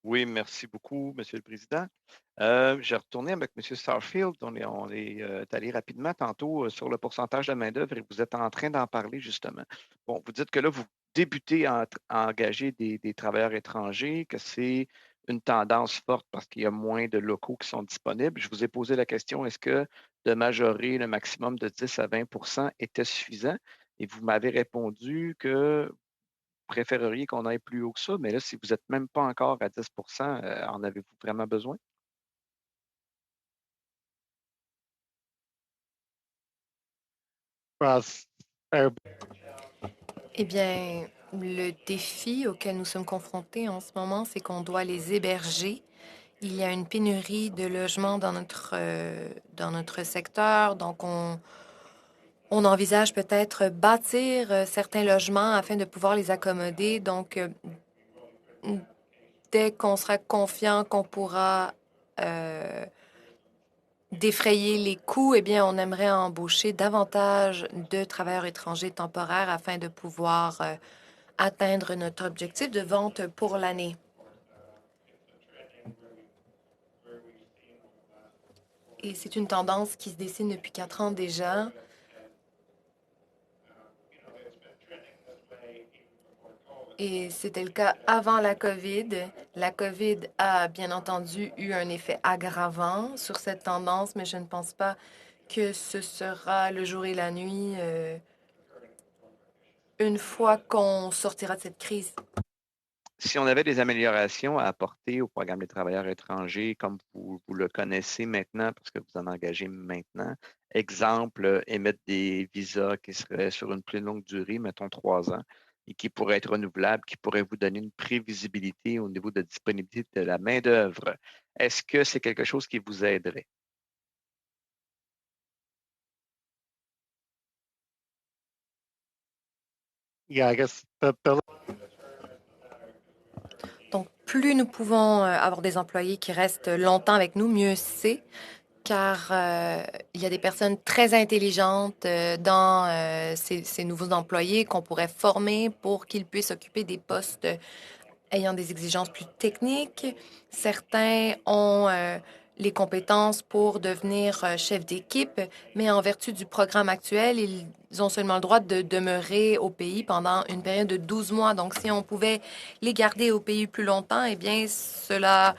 Oui, merci beaucoup, Monsieur le Président. J'ai retourné avec Monsieur Starfield. On est allé rapidement tantôt sur le pourcentage de main-d'œuvre et vous êtes en train d'en parler justement. Bon, vous dites que là, vous débutez à engager des travailleurs étrangers, que c'est une tendance forte parce qu'il y a moins de locaux qui sont disponibles. Je vous ai posé la question, est-ce que de majorer le maximum de 10 à 20 était suffisant? Et vous m'avez répondu que préféreriez qu'on aille plus haut que ça, mais là, si vous n'êtes même pas encore à 10 en avez-vous vraiment besoin? Cross or Eh bien, le défi auquel nous sommes confrontés en ce moment, c'est qu'on doit les héberger. Il y a une pénurie de logements dans notre secteur, donc on envisage peut-être bâtir certains logements afin de pouvoir les accommoder. Donc, dès qu'on sera confiant qu'on pourra euh, défrayer les coûts, eh bien, on aimerait embaucher davantage de travailleurs étrangers temporaires afin de pouvoir atteindre notre objectif de vente pour l'année. Et c'est une tendance qui se dessine depuis 4 ans déjà. Et c'était le cas avant la COVID. La COVID a bien entendu eu un effet aggravant sur cette tendance, mais je ne pense pas que ce sera le jour et la nuit une fois qu'on sortira de cette crise. Si on avait des améliorations à apporter au programme des travailleurs étrangers, comme vous le connaissez maintenant, parce que vous en engagez maintenant, exemple, émettre des visas qui seraient sur une plus longue durée, mettons 3 ans, et qui pourraient être renouvelables, qui pourraient vous donner une prévisibilité au niveau de disponibilité de la main-d'œuvre. Est-ce que c'est quelque chose qui vous aiderait? yeah, I guess the Donc, plus nous pouvons avoir des employés qui restent longtemps avec nous, mieux c'est, car il y a des personnes très intelligentes dans ces nouveaux employés qu'on pourrait former pour qu'ils puissent occuper des postes ayant des exigences plus techniques. Certains ont les compétences pour devenir chef d'équipe, mais en vertu du programme actuel, ils ont seulement le droit de demeurer au pays pendant une période de 12 mois. Donc, si on pouvait les garder au pays plus longtemps, eh bien, cela